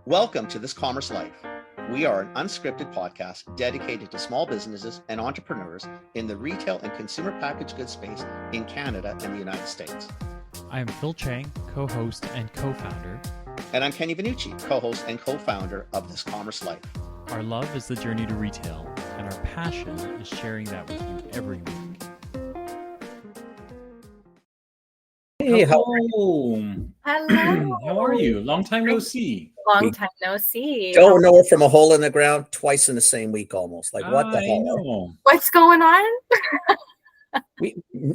Welcome to This Commerce Life. We are an unscripted podcast dedicated to small businesses and entrepreneurs in the retail and consumer packaged goods space in Canada and the United States. I am Phil Chang, co-host and co-founder. And I'm Kenny Vanucci, co-host and co-founder of This Commerce Life. Our love is the journey to retail, and our passion is sharing that with you every week. Hey, Hello. hello. How are you? Long time no see. Long time no see. Don't know her from a hole in the ground twice in the same week almost. Like, what the I hell? know. What's going on?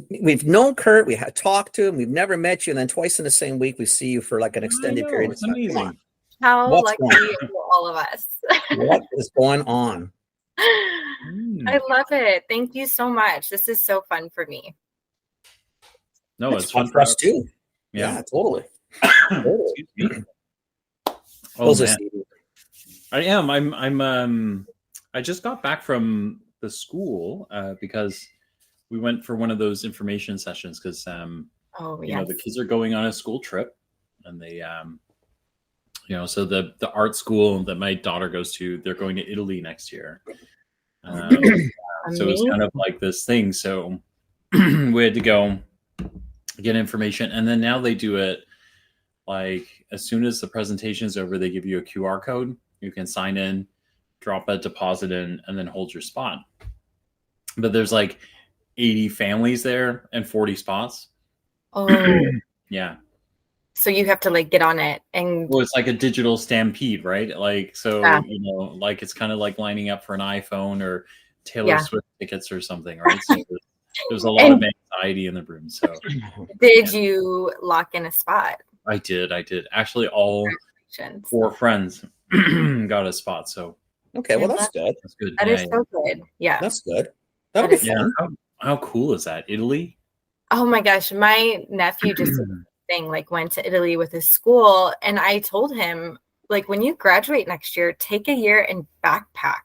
We've known Kurt, we had talked to him, we've never met you, and then twice in the same week we see you for like an extended I know, period of it's time. Come amazing. on. How What's lucky going are all of us. What is going on? I love it. Thank you so much. This is so fun for me. No, It's it's fun for us too. Yeah. Yeah, totally. Totally. Excuse me. Oh, How's man. this? I am. I just got back from the school because we went for one of those information sessions because Oh, you know, yes. the kids are going on a school trip, and they so the art school that my daughter goes to, they're going to Italy next year. So it's kind of like this thing. So we had to go get information, and then now they do it like as soon as the presentation is over, they give you a QR code. You can sign in, drop a deposit in, and then hold your spot. But there's like 80 families there and 40 spots. Oh, Yeah. so you have to like get on it and Well, it's like a digital stampede, right? Like, so, Yeah. you know, like it's kind of like lining up for an iPhone or Taylor Yeah. Swift tickets or something, right? So there's a lot of anxiety in the room. So did you lock in a spot? I did. Actually, all Congratulations. 4 friends got a spot. So Okay, well that's good. that's good. That Yeah, is so good. Yeah. That's good. That'll be That is- yeah. fun. How cool is that? Italy? Oh my gosh. My nephew just did the thing, like went to Italy with his school. And I told him, like, when you graduate next year, take a year and backpack.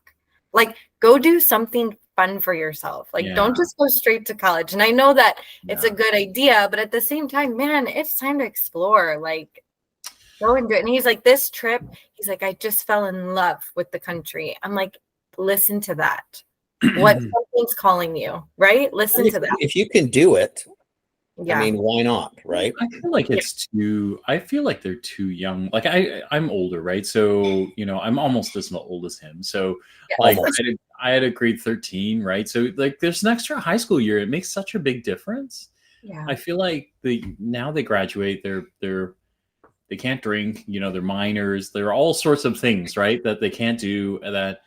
Like, go do something fun for yourself. Like, Yeah. don't just go straight to college. And I know that it's a Yeah. good idea, but at the same time, man, it's time to explore. Like, go and do it. And he's like, this trip, he's like, I just fell in love with the country. I'm like, listen to that. What something's calling you, right? Listen to that. If you can do it, Yeah. I mean, why not, right? I feel like it's too. I feel like they're too young. Like I'm older, right? So you know, I'm almost as old as him. So Yeah. like Almost. I had a grade 13, right? So like there's an extra high school year. It makes such a big difference. Yeah. I feel like now they graduate, they can't drink. You know, they're minors. There are all sorts of things, right, that they can't do. That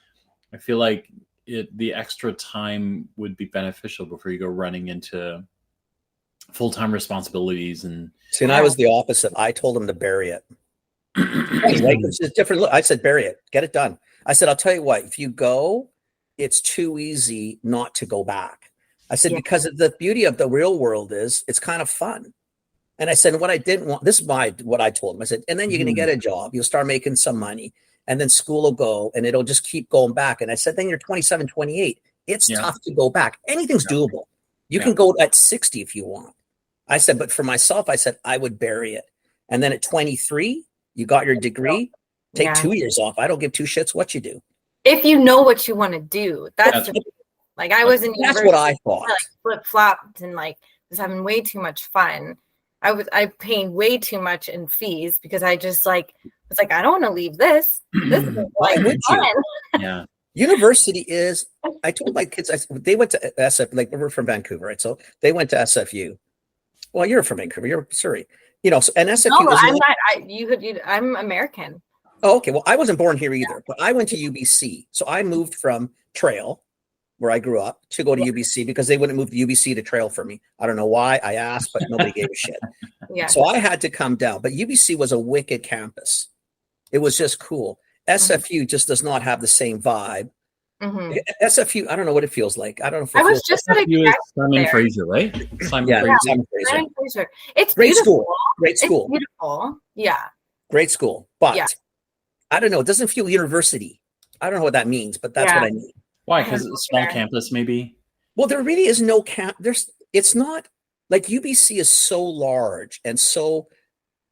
I feel like the extra time would be beneficial before you go running into full-time responsibilities and See, and I was the opposite. I told him to bury it. Right? It's just different. Look, I said, bury it, get it done. I said, I'll tell you what, if you go, it's too easy not to go back. I said, Yeah. because the beauty of the real world is it's kind of fun. And I said, what I didn't want, this is what I told him. I said, and then you're going to get a job. You'll start making some money and then school will go and it'll just keep going back. And I said, then you're 27, 28. It's Yeah. tough to go back. Anything's doable. You Yeah. can go at 60 if you want. I said, but for myself, I said, I would bury it. And then at 23, you got your degree, take Yeah. 2 years off. I don't give 2 shits what you do. If you know what you want to do, that's That's- like I was in That's university, what I thought. I like flip flopped and like was having way too much fun. I paying way too much in fees because I just like was like I don't want to leave this. This is Why like would you? fun. yeah. University is, I told my kids, they went to SF, like we're from Vancouver, right? So they went to SFU. Well, you're from Vancouver, you're Surrey. You know, so, and SFU No, is I'm not, not. I'm American. oh, okay. Well, I wasn't born here either, but I went to UBC. So I moved from Trail, where I grew up, to go to UBC because they wouldn't move to UBC to Trail for me. I don't know why. I asked, but nobody gave a shit. Yeah. So I had to come down. But UBC was a wicked campus. It was just cool. SFU just does not have the same vibe. Mhm. SFU, I don't know what it feels like. I don't know if it I was feels just at a You is camp Simon there. Fraser, right? Simon yeah, Fraser. Simon Fraser. Simon Fraser. It's Great beautiful. school. Great It's school. beautiful. Yeah. Great school. But Yeah. I don't know. It doesn't feel university. I don't know what that means, but that's Yeah. what I mean. Why? Because it's a small There. campus, maybe. Well, there really is no camp. It's not like UBC is so large and so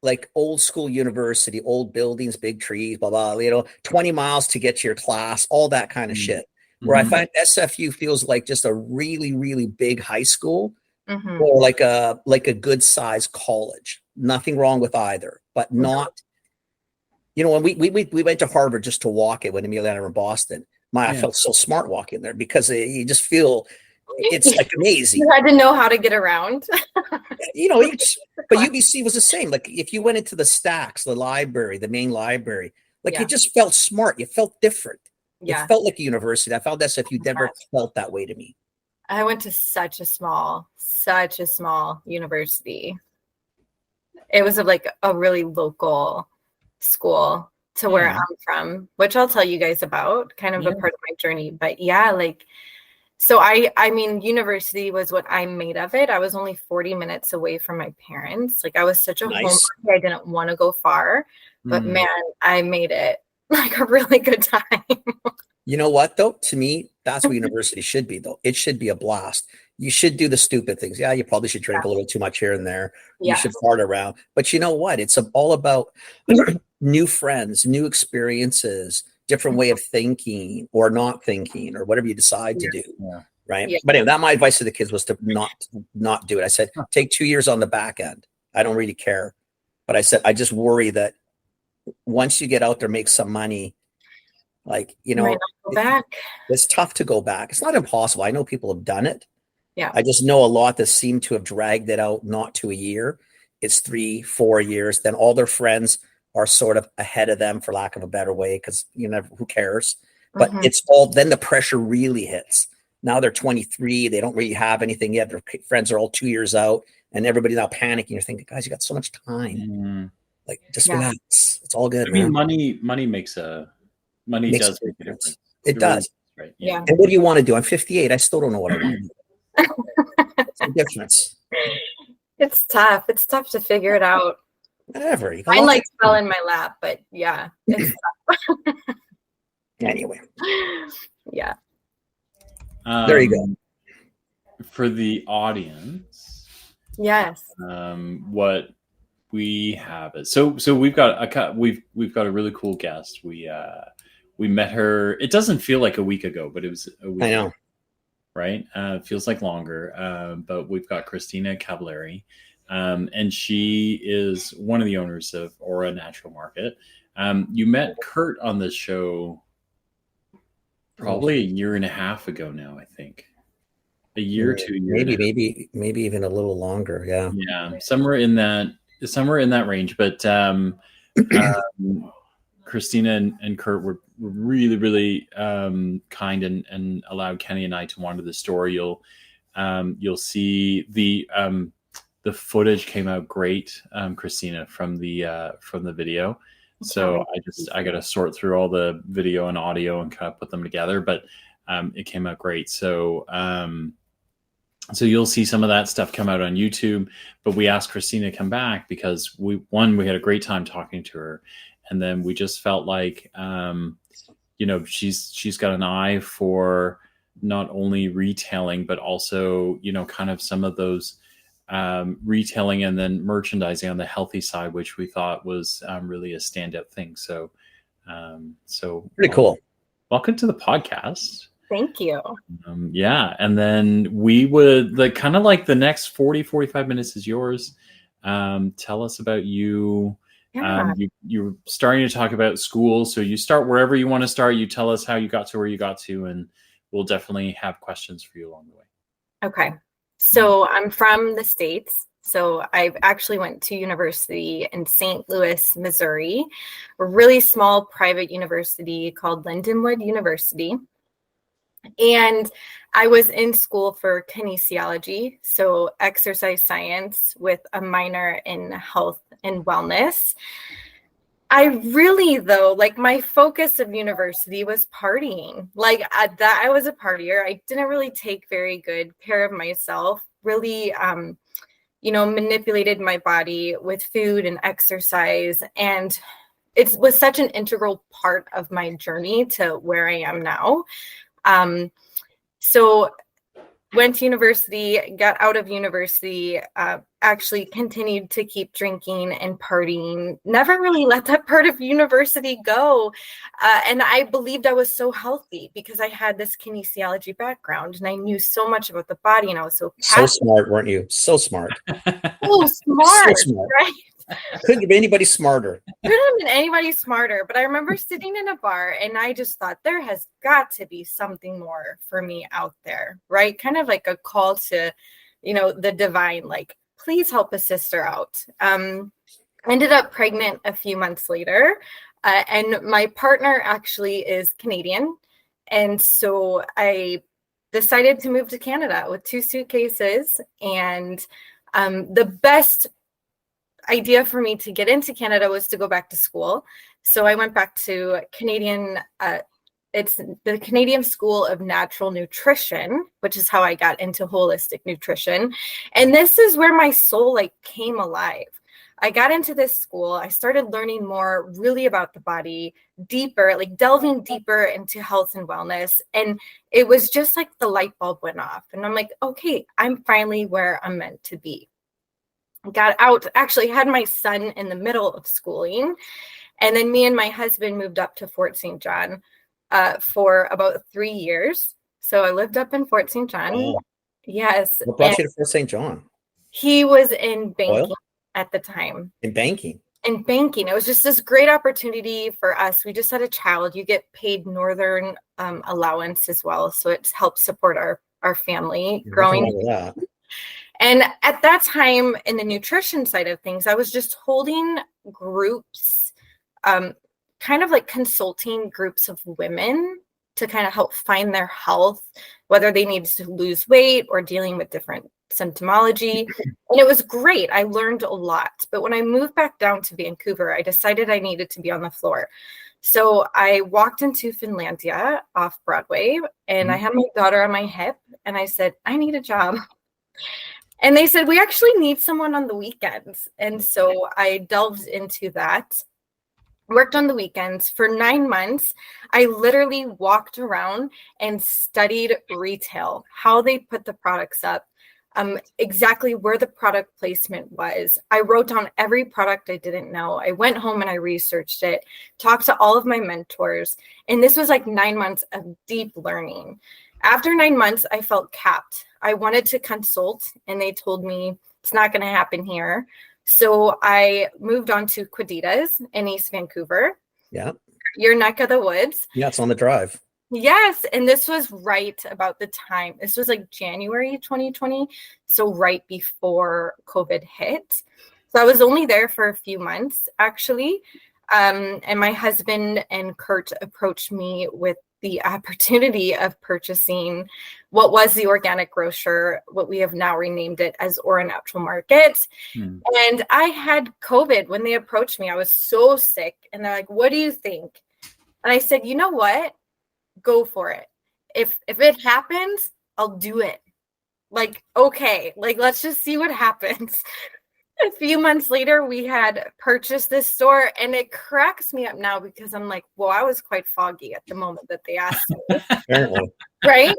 like old school university, old buildings, big trees, blah, blah, 20 miles to get to your class, all that kind of shit. Where I find SFU feels like just a really, really big high school or like a good sized college. Nothing wrong with either, but not, when we went to Harvard just to walk it when Amelia and I were in Boston. I felt so smart walking there because you just feel it's like amazing. You had to know how to get around. But UBC was the same. Like if you went into the Stacks, the library, the main library, like you just felt smart. You felt different. Yeah. It felt like a university. I found that if you never felt that way to me. I went to such a small university. It was like a really local school to where I'm from, which I'll tell you guys about, kind of a part of my journey. But so I mean, university was what I made of it. I was only 40 minutes away from my parents. Like I was such a homebody. I didn't want to go far, but man, I made it like a really good time. You know what, though? To me, that's what university should be, though. It should be a blast. You should do the stupid things. Yeah, you probably should drink a little too much here and there. You should fart around. But you know what? It's all about new friends, new experiences, different way of thinking or not thinking or whatever you decide to do. Yeah. Right. Yeah. But anyway, my advice to the kids was to not do it. I said, take 2 years on the back end. I don't really care. But I said, I just worry that once you get out there, make some money, like, go back. It's tough to go back. It's not impossible. I know people have done it. Yeah. I just know a lot that seem to have dragged it out, not to a year. It's 3-4 years. Then all their friends are sort of ahead of them, for lack of a better way, because who cares? But it's all, then the pressure really hits. Now they're 23. They don't really have anything yet. Their friends are all 2 years out, and everybody's now panicking. You're thinking, guys, you got so much time. Like, just relax. It's all good. I mean, money does make a difference. It does. Right. Yeah. And what do you want to do? I'm 58. I still don't know what I want to do. What's the difference? It's tough. It's tough to figure it out. Whatever. Mine like fell in my lap, but yeah, it's tough. Anyway. Yeah. There you go. For the audience. Yes. What we have is so we've got a really cool guest. We met her. It doesn't feel like a week ago, but it was a week. I know. Ago, right? It feels like longer. But we've got Kristina Cavallari, and she is one of the owners of Aura Natural Market. You met Kurt on this show probably a year and a half ago now, I think. A year or 2 years. Maybe even a little longer. Yeah. Yeah. Somewhere in that range. But Kristina and Kurt were really, really kind and allowed Kenny and I to wander the store. You'll see the footage came out great, Kristina, from the video. So I got to sort through all the video and audio and kind of put them together, but it came out great. So you'll see some of that stuff come out on YouTube, but we asked Kristina to come back because we had a great time talking to her. And then we just felt like, she's got an eye for not only retailing, but also, kind of some of those retailing and then merchandising on the healthy side, which we thought was really a standout thing. So pretty cool. Welcome to the podcast. Thank you. And then we would the next 40-45 minutes is yours. Tell us about you. You're starting to talk about school, so you start wherever you want to start. You tell us how you got to where you got to, and we'll definitely have questions for you along the way. Okay. So I'm from the States. So I actually went to university in St. Louis, Missouri, a really small private university called Lindenwood University. And I was in school for kinesiology, so exercise science with a minor in health and wellness. I really, though, my focus of university was partying. I was a partier. I didn't really take very good care of myself, really, manipulated my body with food and exercise. And it was such an integral part of my journey to where I am now. So went to university, got out of university, actually continued to keep drinking and partying, never really let that part of university go. And I believed I was so healthy because I had this kinesiology background and I knew so much about the body and I was so So smart, weren't you? So smart. So smart, So smart. right? Couldn't have been anybody smarter. Couldn't have been anybody smarter. But I remember sitting in a bar and I just thought there has got to be something more for me out there, right? Kind of like a call to, the divine, like, please help a sister out. Ended up pregnant a few months later. And my partner actually is Canadian. And so I decided to move to Canada with 2 suitcases. And the best idea for me to get into Canada was to go back to school. So I went back to it's the Canadian School of Natural Nutrition, which is how I got into holistic nutrition. And this is where my soul came alive. I got into this school. I started learning more really about the body, deeper, delving deeper into health and wellness. And it was just like the light bulb went off. And I'm like, okay, I'm finally where I'm meant to be. Got out, actually had my son in the middle of schooling. And then me and my husband moved up to Fort St. John for about 3 years. So I lived up in Fort St. John. Oh. Yes. What brought you to Fort St. John? He was in banking Oil? at the time. In banking? In banking. It was just this great opportunity for us. We just had a child. You get paid Northern allowance as well. So it helps support our family growing. That. And at that time, in the nutrition side of things, I was just holding groups, kind of like consulting groups of women to kind of help find their health, whether they needed to lose weight or dealing with different symptomology. And it was great. I learned a lot. But when I moved back down to Vancouver, I decided I needed to be on the floor. So I walked into Finlandia off Broadway and I had my daughter on my hip and I said, I need a job. And they said, we actually need someone on the weekends. And so I delved into that, worked on the weekends for 9 months. I literally walked around and studied retail, how they put the products up, exactly where the product placement was. I wrote down every product I didn't know. I went home and I researched it, talked to all of my mentors. And this was 9 months of deep learning. After 9 months, I felt capped. I wanted to consult and they told me it's not going to happen here. So I moved on to Quaditas in East Vancouver. Yeah. Your neck of the woods. Yeah, it's on the drive. Yes. And this was right about the time. This was January 2020. So right before COVID hit. So I was only there for a few months, actually. And my husband and Kurt approached me with the opportunity of purchasing what was the organic grocer, what we have now renamed it as Aura Natural Market. And I had COVID when they approached me. I was so sick. And they're like, what do you think? And I said, you know what? Go for it. If it happens, I'll do it. Okay, let's just see what happens. A few months later, we had purchased this store, and it cracks me up now because I'm like, well, I was quite foggy at the moment that they asked me. Apparently. Right?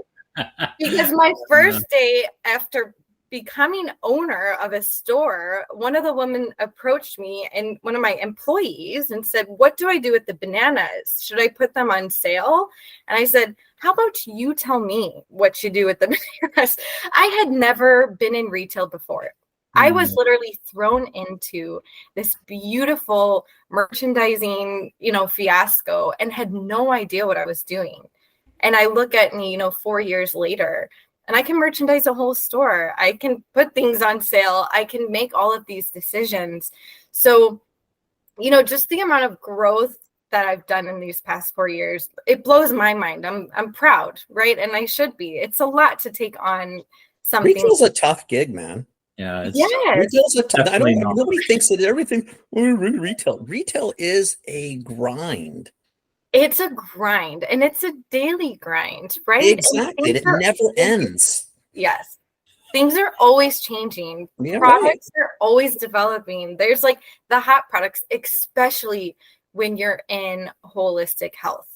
Because my first day after becoming owner of a store, one of the women approached me and one of my employees and said, what do I do with the bananas? Should I put them on sale? And I said, how about you tell me what you do with the bananas? I had never been in retail before. I was literally thrown into this beautiful merchandising, fiasco and had no idea what I was doing. And I look at me, 4 years later, and I can merchandise a whole store. I can put things on sale. I can make all of these decisions. So, just the amount of growth that I've done in these past 4 years, it blows my mind. I'm proud, right? And I should be. It's a lot to take on something. Retail's a tough gig, man. Yeah. Retail's a tough. Definitely not. Nobody thinks that everything. Retail. Retail is a grind. It's a grind, and it's a daily grind, right? Exactly. It never ends. Yes. Things are always changing. Yeah, products are always developing. There's the hot products, especially when you're in holistic health.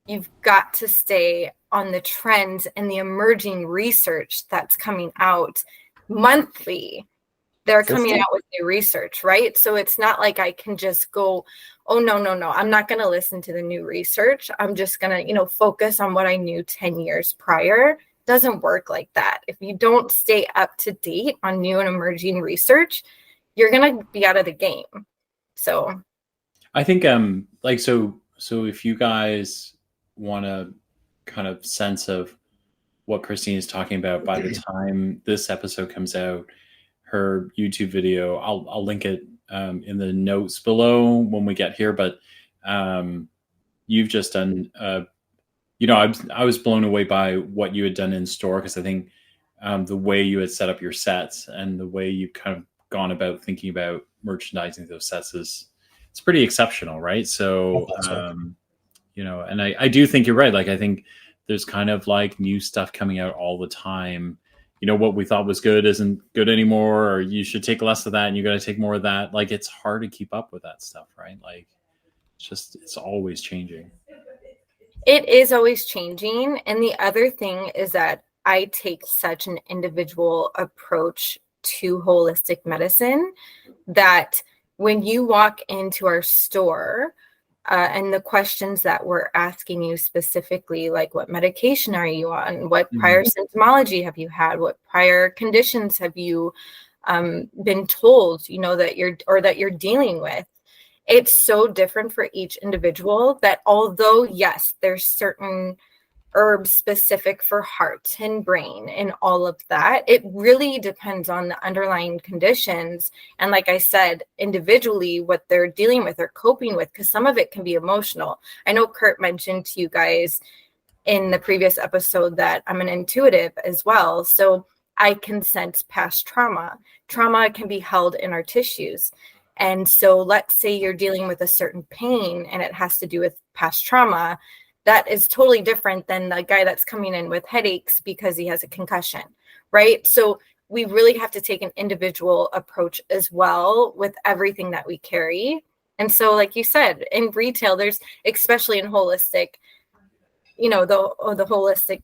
you've got to stay on the trends and the emerging research that's coming out monthly. They're coming out with new research, right? So it's not like I can just go, oh, no, I'm not going to listen to the new research. I'm just going to, focus on what I knew 10 years prior. Doesn't work like that. If you don't stay up to date on new and emerging research, you're going to be out of the game. So I think so if you guys want to kind of sense of what Christine is talking about, by the time this episode comes out, her YouTube video, I'll link it in the notes below when we get here. But you've just done, I was blown away by what you had done in store, because I think the way you had set up your sets and the way you kind of gone about thinking about merchandising those sets it's pretty exceptional, right? So, and I do think you're right. Like, I think there's kind of like new stuff coming out all the time. What we thought was good isn't good anymore, or you should take less of that and you got to take more of that. Like, it's hard to keep up with that stuff, right? Like, it's always changing. It is always changing. And the other thing is that I take such an individual approach to holistic medicine that when you walk into our store, and the questions that we're asking you specifically, like what medication are you on? What prior symptomology have you had? What prior conditions have you been told, that you're dealing with? It's so different for each individual that although, yes, there's certain herbs specific for heart and brain and all of that, it really depends on the underlying conditions. And like I said, individually, what they're dealing with or coping with, because some of it can be emotional. I know Kurt mentioned to you guys in the previous episode that I'm an intuitive as well. So I can sense past trauma. Trauma can be held in our tissues. And so let's say you're dealing with a certain pain and it has to do with past trauma. That is totally different than the guy that's coming in with headaches because he has a concussion, right? So we really have to take an individual approach as well with everything that we carry. And so, like you said, in retail, there's, especially in holistic, the holistic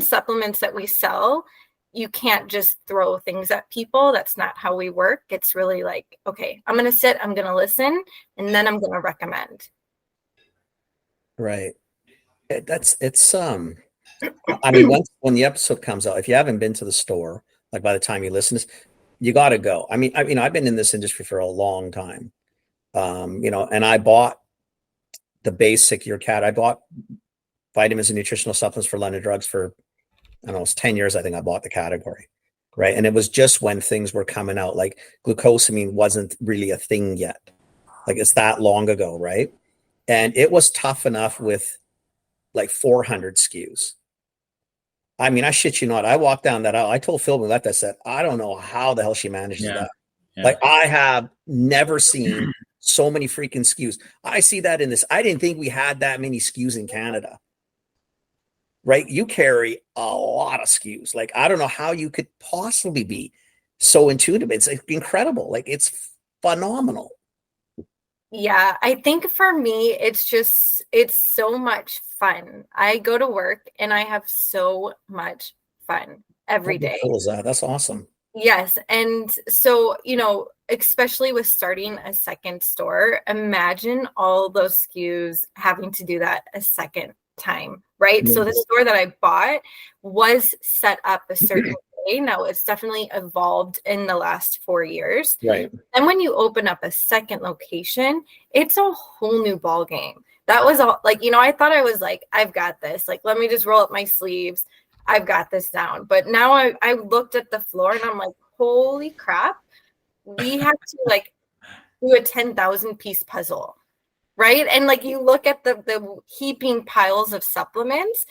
supplements that we sell, you can't just throw things at people. That's not how we work. It's really like, okay, I'm going to sit, I'm going to listen, and then I'm going to recommend. Right. I mean, when the episode comes out, if you haven't been to the store, like by the time you listen to this, you got to go. I mean, I've been in this industry for a long time, and I bought the basic I bought vitamins and nutritional supplements for London Drugs for, I don't know, it's 10 years. I think I bought the category. Right. And it was just when things were coming out, like glucosamine wasn't really a thing yet. Like, it's that long ago. Right. And it was tough enough with like 400 SKUs. I mean, I shit you not. I walked down that aisle. I told Phil Millette, I said, I don't know how the hell she manages that. Yeah. Like, I have never seen so many freaking SKUs. I see that in this. I didn't think we had that many SKUs in Canada. Right? You carry a lot of SKUs. Like, I don't know how you could possibly be so intuitive. It's like incredible. Like, it's phenomenal. Yeah, I think for me, it's so much fun. I go to work and I have so much fun every day. How cool is that? That's awesome. Yes. And so, especially with starting a second store, imagine all those SKUs having to do that a second time, right? So the store that I bought was set up a certain way. Now it's definitely evolved in the last 4 years. Right. And when you open up a second location, it's a whole new ball game. That was all like, I thought I was like, I've got this. Like, let me just roll up my sleeves. I've got this down. But now I looked at the floor and I'm like, holy crap. We have to like do a 10,000 piece puzzle. Right. And like, you look at the heaping piles of supplements,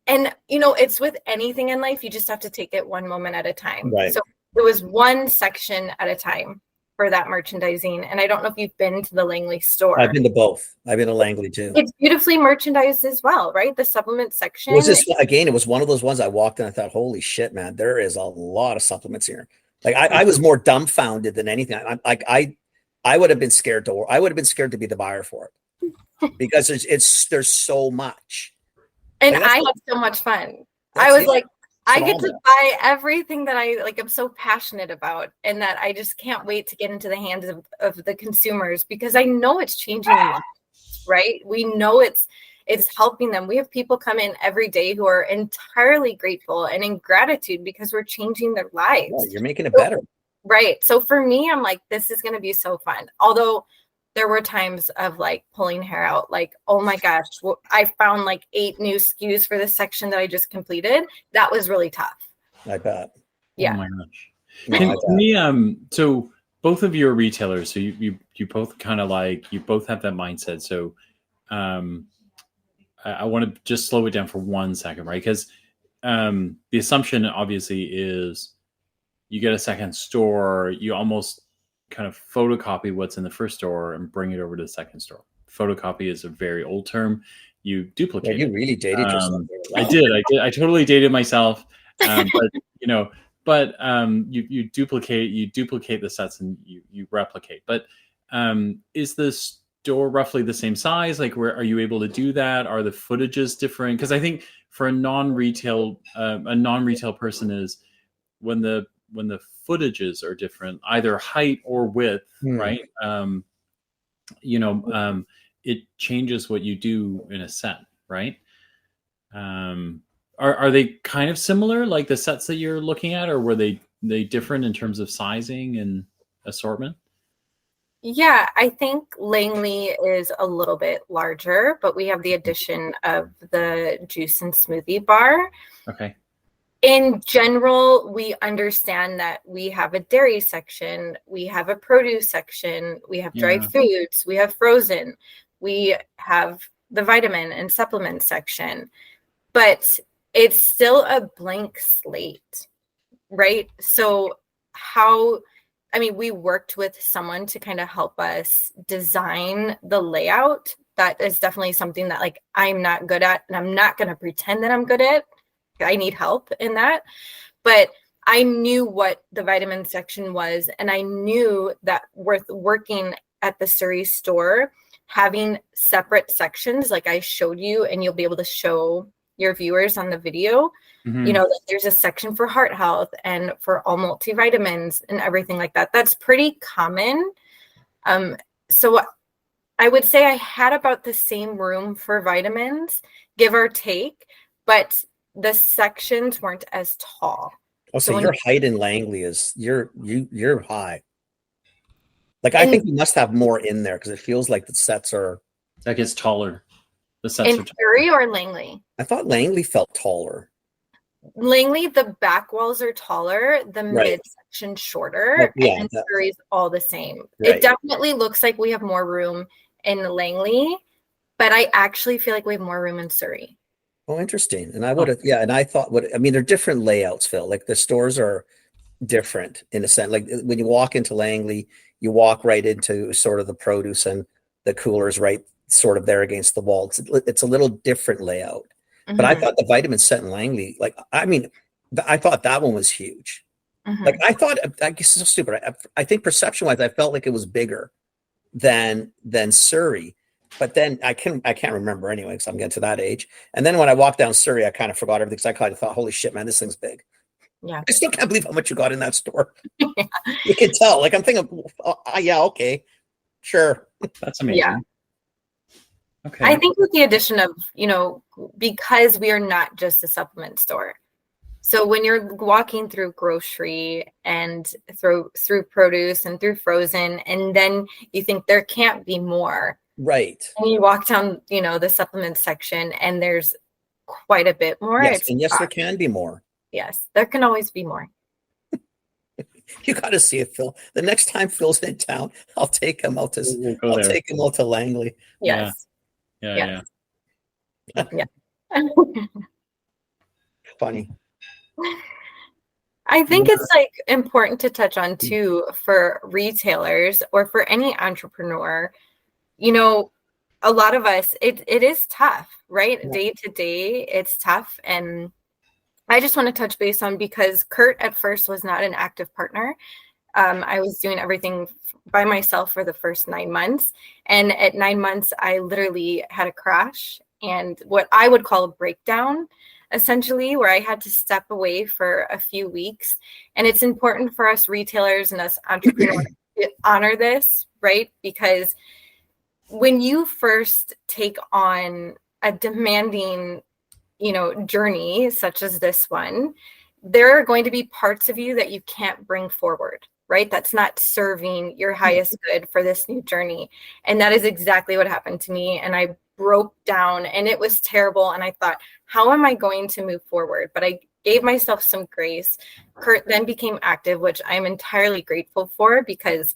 and, it's with anything in life, you just have to take it one moment at a time. Right. So it was one section at a time for that merchandising. And I don't know if you've been to the Langley store. I've been to both. I've been to Langley too. It's beautifully merchandised as well, right? The supplement section. It was one of those ones I walked in and I thought, holy shit, man, there is a lot of supplements here. Like, I was more dumbfounded than anything. I would have been scared to be the buyer for it. because there's so much. And Like, I had so much fun. that's I was it. like, I get to Phenomenal. buy everything that I like. I'm so passionate about, and that I just can't wait to get into the hands of the consumers, because I know it's changing lives, right? We know it's helping them. We have people come in every day who are entirely grateful and in gratitude because we're changing their lives. Yeah, you're making it better. Right. So for me, I'm like, this is going to be so fun. Although there were times of like pulling hair out, like, oh my gosh, I found like 8 new SKUs for this section that I just completed. That was really tough. I bet. Yeah. Oh my gosh. No, Can I bet. we, so both of you are retailers, so you both kind of like, you both have that mindset. So I want to just slow it down for 1 second, right? Because the assumption obviously is you get a second store, you almost kind of photocopy what's in the first store and bring it over to the second store. Photocopy is a very old term. You Yeah, duplicate you it. really dated yourself. I did. I totally dated myself. But you duplicate the sets and you replicate. But is the store roughly the same size? Like, where are you able to do that? Are the footages different? Because I think for a non-retail person is when the footages are different, either height or width, right? It changes what you do in a set, right? Are they kind of similar, like the sets that you're looking at, or were they different in terms of sizing and assortment? Yeah, I think Langley is a little bit larger, but we have the addition of the juice and smoothie bar. Okay. In general, we understand that we have a dairy section, we have a produce section, we have dried foods, we have frozen, we have the vitamin and supplement section, but it's still a blank slate, right? So we worked with someone to kind of help us design the layout. That is definitely something that like I'm not good at, and I'm not going to pretend that I'm good at. I need help in that. But I knew what the vitamin section was, and I knew that with working at the Surrey store, having separate sections like I showed you, and you'll be able to show your viewers on the video, like there's a section for heart health and for all multivitamins and everything like that. That's pretty common. So I would say I had about the same room for vitamins, give or take, but the sections weren't as tall. Oh, so your height in Langley is you're high. Like, I think you must have more in there because it feels like the sets are. That gets taller. The sets in are taller. Surrey or Langley? I thought Langley felt taller. Langley, the back walls are taller, the midsection shorter, and Surrey's all the same. Right. It definitely looks like we have more room in Langley, but I actually feel like we have more room in Surrey. Oh, interesting. And I would have, and I thought, they're different layouts, Phil. Like the stores are different in a sense. Like when you walk into Langley, you walk right into sort of the produce, and the cooler's right sort of there against the wall. It's a little different layout. Mm-hmm. But I thought the vitamin set in Langley, I thought that one was huge. Mm-hmm. Like I guess it's so stupid. I think perception wise, I felt like it was bigger than Surrey. But then I can't remember anyway, because I'm getting to that age. And then when I walked down Surrey, I kind of forgot everything, because I kind of thought, holy shit, man, this thing's big. Yeah. I still can't believe how much you got in that store. Yeah. You can tell. Like I'm thinking, yeah, okay, sure. That's amazing. Yeah. Okay. I think with the addition of, because we are not just a supplement store. So when you're walking through grocery and through produce and through frozen, and then you think there can't be more. Right. And you walk down, the supplement section, and there's quite a bit more. Yes, there can be more. Yes, there can always be more. You got to see it, Phil. The next time Phil's in town, I'll take him out to take him out to Langley. Yes. Yeah. Funny. I think it's important to touch on too for retailers or for any entrepreneur. A lot of us, it is tough, right? Yeah. Day to day, it's tough. And I just want to touch base on, because Kurt at first was not an active partner. I was doing everything by myself for the first 9 months. And at 9 months, I literally had a crash and what I would call a breakdown, essentially, where I had to step away for a few weeks. And it's important for us retailers and us entrepreneurs to honor this, right? Because when you first take on a demanding, journey such as this one, there are going to be parts of you that you can't bring forward, right? That's not serving your highest good for this new journey. And that is exactly what happened to me. And I broke down and it was terrible. And I thought, how am I going to move forward? But I gave myself some grace. Kurt then became active, which I'm entirely grateful for because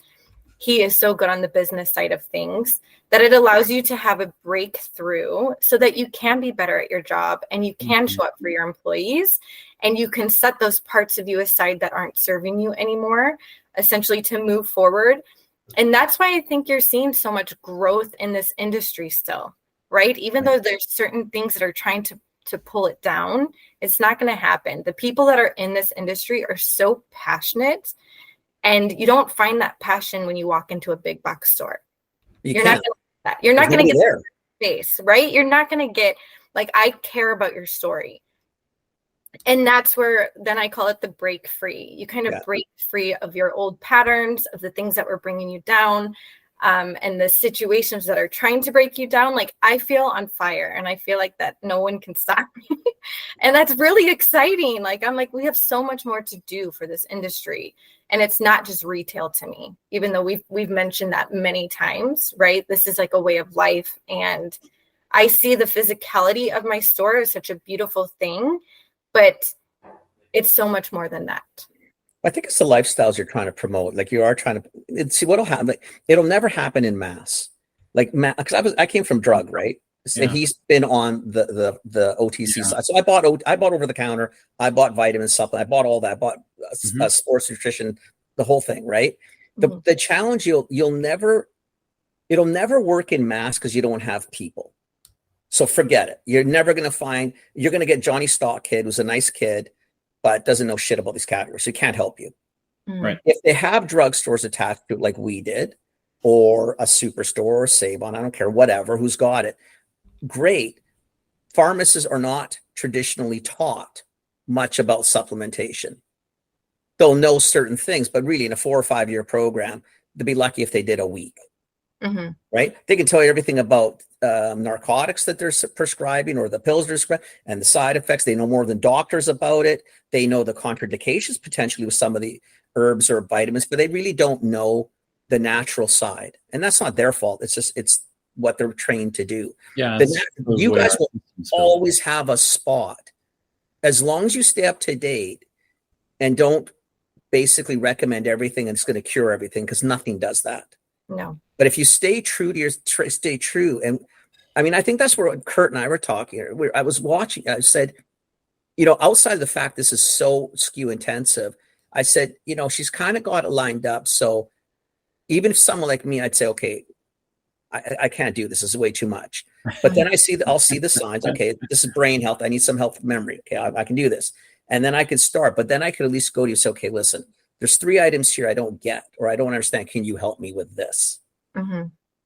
he is so good on the business side of things that it allows you to have a breakthrough so that you can be better at your job and you can show up for your employees and you can set those parts of you aside that aren't serving you anymore, essentially to move forward. And that's why I think you're seeing so much growth in this industry still, right? Even though there's certain things that are trying to pull it down, it's not going to happen. The people that are in this industry are so passionate. And you don't find that passion when you walk into a big box store. You're not going to get that space, right? You're not going to get like, I care about your story. And that's where then I call it the break free. You kind of break free of your old patterns, of the things that were bringing you down, and the situations that are trying to break you down. Like I feel on fire and I feel like that no one can stop me. And that's really exciting. Like, I'm like, we have so much more to do for this industry. And it's not just retail to me, even though we've mentioned that many times, right? This is like a way of life. And I see the physicality of my store as such a beautiful thing, but it's so much more than that. I think it's the lifestyles you're trying to promote. Like you are trying to see what'll happen. Like, it'll never happen in mass. Like, because I came from drug, right? And he's been on the OTC side. So I bought over the counter. I bought vitamin supplement. I bought all that. I bought sports nutrition, the whole thing, right? The challenge it'll never work in mass because you don't have people. So forget it. You're never going to you're going to get Johnny Stock kid who's a nice kid, but doesn't know shit about these categories. So he can't help you. Right. If they have drugstores attached to it like we did, or a superstore or Save-On, I don't care, whatever, who's got it, great. Pharmacists are not traditionally taught much about supplementation. They'll know certain things, but really in a 4 or 5 year program, they'd be lucky if they did a week. Right? They can tell you everything about narcotics that they're prescribing or the pills they're prescribing and the side effects. They know more than doctors about it. They know the contraindications potentially with some of the herbs or vitamins, but they really don't know the natural side. And that's not their fault. It's what they're trained to do. Yeah. You guys will always have a spot as long as you stay up to date and don't basically recommend everything and it's going to cure everything, because nothing does that. No. But if you stay true to stay true. And I mean, I think that's where Kurt and I were talking. I was watching, I said, outside of the fact this is so SKU intensive, I said, she's kind of got it lined up. So even if someone like me, I'd say, okay, I can't do this. This is way too much. But then I'll see the signs. Okay, this is brain health. I need some help with memory. Okay, I can do this. And then I could start. But then I could at least go to you and say, okay, listen, there's 3 items here I don't get or I don't understand. Can you help me with this?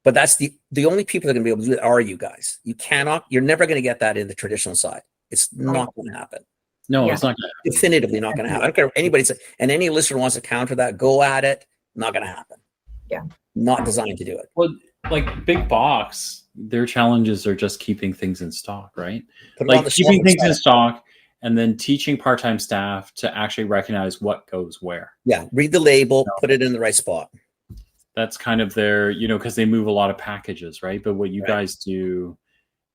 But that's the only people that are going to be able to do that are you guys. You're never going to get that in the traditional side. It's not going to happen. No, it's not going to happen. Definitively not going to happen. I don't care what anybody says. And any listener wants to counter that, go at it. Not going to happen. Yeah. Not designed to do it. Well, like big box, their challenges are just keeping things in stock, right? Like keeping things in stock and then teaching part-time staff to actually recognize what goes where. Yeah. Read the label, put it in the right spot. That's kind of their, because they move a lot of packages, right? But what you guys do,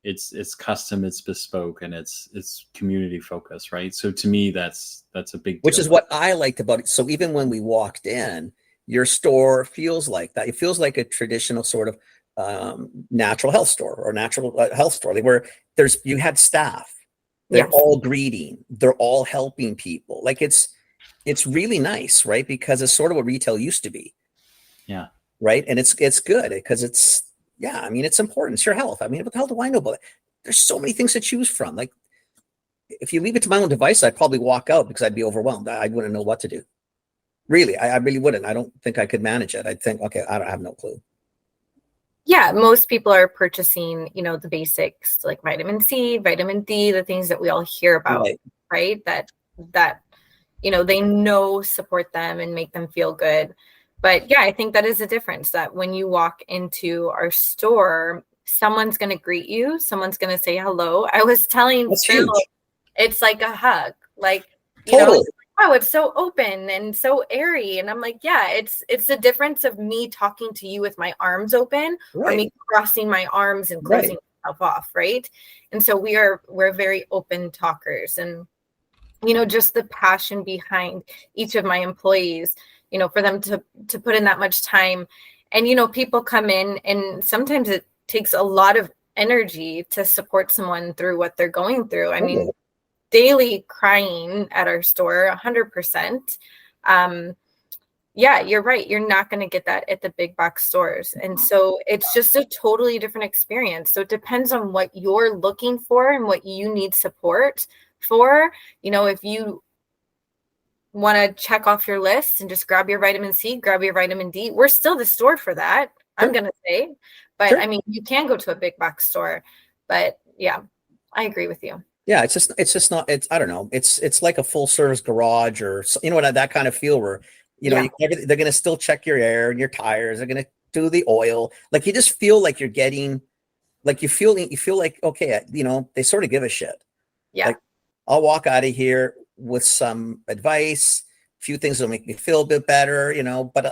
it's custom, it's bespoke, and it's community focused, right? So to me, that's a big deal. Which is what I liked about it. So even when we walked in, your store feels like that. It feels like a traditional sort of natural health store or natural health store, where you had staff. They're all greeting. They're all helping people. Like it's really nice, right? Because it's sort of what retail used to be. Yeah. Right. And it's good because it's important. It's your health. I mean, what the hell do I know about it? There's so many things to choose from. Like if you leave it to my own device, I'd probably walk out because I'd be overwhelmed. I wouldn't know what to do. Really, I really wouldn't. I don't think I could manage it. I'd think, okay, I have no clue. Yeah, most people are purchasing, the basics like vitamin C, vitamin D, the things that we all hear about, right? That they know support them and make them feel good. But yeah, I think that is a difference, that when you walk into our store, someone's going to greet you, someone's going to say hello. I was telling Phil, it's like a hug, like, totally. Oh, it's so open and so airy. And I'm like, yeah, it's the difference of me talking to you with my arms open, or me crossing my arms and closing myself off, right? And so we're very open talkers. And just the passion behind each of my employees, for them to put in that much time. And people come in, and sometimes it takes a lot of energy to support someone through what they're going through. I mean, daily crying at our store, 100%. Yeah, you're right. You're not going to get that at the big box stores. And so it's just a totally different experience. So it depends on what you're looking for and what you need support for. If you want to check off your list and just grab your vitamin C, grab your vitamin D, we're still the store for that, I'm going to say. But I mean, you can go to a big box store. But yeah, I agree with you. Yeah, it's just not, I don't know. It's like a full service garage, or that kind of feel where, they're going to still check your air and your tires. They're going to do the oil. Like, you just feel like you're getting, like, you feel like, okay, they sort of give a shit. Yeah. Like, I'll walk out of here with some advice, a few things that'll make me feel a bit better, but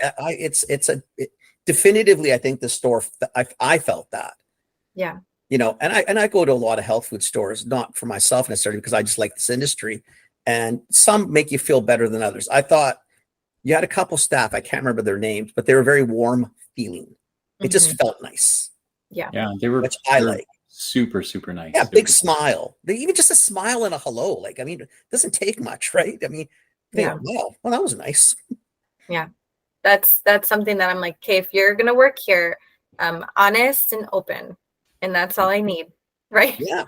definitively, I think the store, I felt that. Yeah. And I go to a lot of health food stores, not for myself necessarily, because I just like this industry, and some make you feel better than others. I thought you had a couple staff, I can't remember their names, but they were very warm feeling. It just felt nice. Yeah. Yeah. They were, which I like. Super, super nice. Yeah. Big smile. Even just a smile and a hello. Like, I mean, it doesn't take much, right? I mean, wow, well, that was nice. Yeah. That's something that I'm like, okay, if you're going to work here, honest and open. And that's all I need, right? Yeah.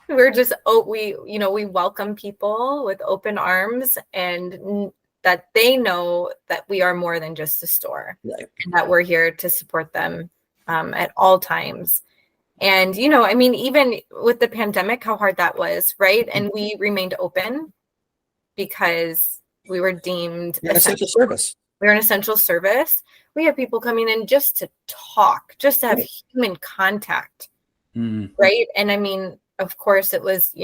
We're just, we welcome people with open arms, and that they know that we are more than just a store, and that we're here to support them at all times. And, I mean, even with the pandemic, how hard that was, right? And we remained open because we were deemed essential service. We're an essential service. We have people coming in just to talk, just to have human contact. Right. And I mean, of course, it was,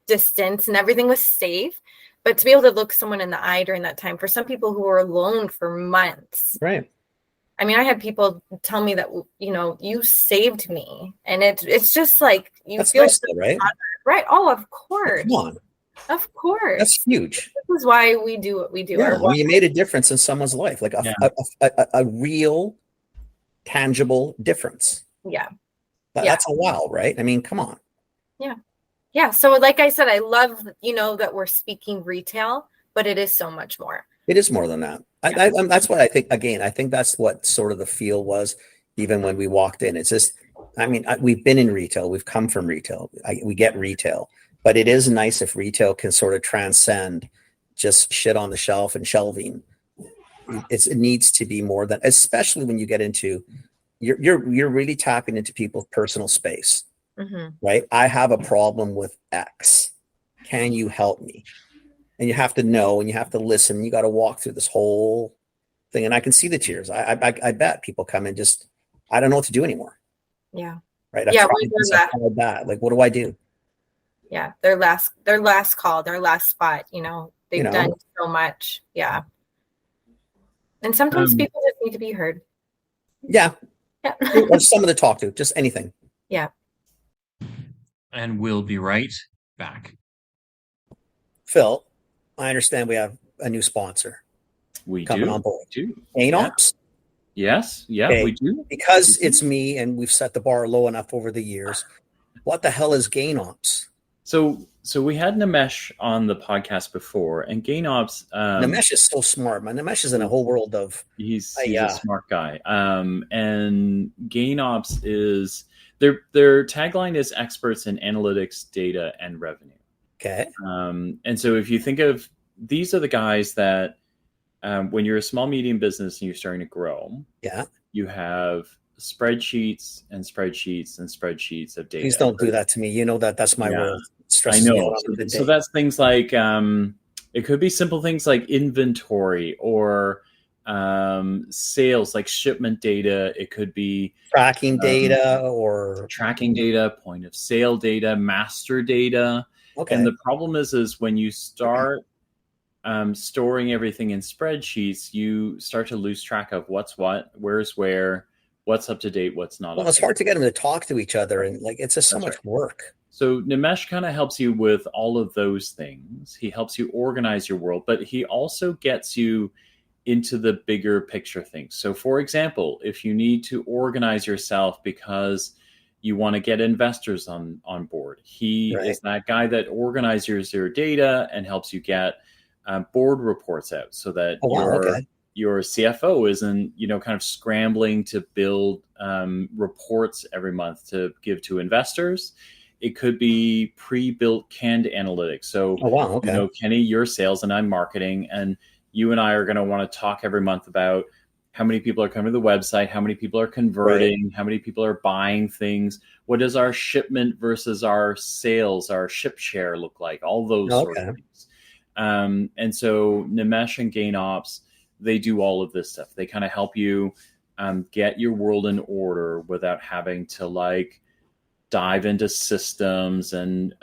distance and everything was safe, but to be able to look someone in the eye during that time, for some people who were alone for months. Right. I mean, I had people tell me that, you saved me. And it's just like, That's feel nice though, right? Right. Oh, of course. Come on. Of course. That's huge. This is why we do what we do. Yeah, you made a difference in someone's life, like a real, tangible difference. Yeah. That's a wow, right? I mean, come on. Yeah. Yeah. So like I said, I love, that we're speaking retail, but it is so much more. It is more than that. That's what I think. Again, I think that's what sort of the feel was, even when we walked in. It's just, I mean, we've been in retail. We've come from retail. We get retail. But it is nice if retail can sort of transcend just shit on the shelf and shelving. It needs to be more than, especially when you get into, you're really tapping into people's personal space, right? I have a problem with X. Can you help me? And you have to know, and you have to listen. You got to walk through this whole thing. And I can see the tears. I bet people come in just, I don't know what to do anymore. Yeah. Right. I've tried that. Like, what do I do? Yeah. Their last call, their last spot, they've done so much. Yeah. And sometimes people just need to be heard. Yeah. Yeah. Or someone to talk to, just anything. Yeah. And we'll be right back. Phil, I understand we have a new sponsor. We coming do. on board. We do. ANOPS? Yes. Yeah, Okay. we do. Because it's me and we've set the bar low enough over the years. What the hell is GainOps? So we had Nimesh on the podcast before, and GainOps. Nimesh is so smart, man. Nimesh is in a whole world of. He's a smart guy. And GainOps is their tagline is experts in analytics, data, and revenue. Okay. And so if you think of, these are the guys that when you're a small, medium business and you're starting to grow, Yeah. you have spreadsheets and spreadsheets and spreadsheets of data. Please don't do that to me. You know that's my Yeah. world. It I stresses me know. out on the So day. that's things like it could be simple things like inventory or sales, like shipment data. It could be Tracking data or tracking data, point of sale data, master data. okay. And the problem is when you start storing everything in spreadsheets, you start to lose track of what's what, where's where, what's up to date, what's not. Well, it's hard to get them to talk to each other, and like it's just so much work. So Nimesh kind of helps you with all of those things. He helps you organize your world, but he also gets you into the bigger picture things. So for example, if you need to organize yourself because you want to get investors on board, he is that guy that organizes your data and helps you get board reports out so that your CFO isn't, kind of scrambling to build reports every month to give to investors. It could be pre-built canned analytics. So, Kenny, you're sales and I'm marketing, and you and I are going to want to talk every month about how many people are coming to the website, how many people are converting, how many people are buying things, what does our shipment versus our sales, our ship share look like, all those sort of things. And so Nimesh and GainOps, they do all of this stuff. They kind of help you get your world in order without having to dive into systems and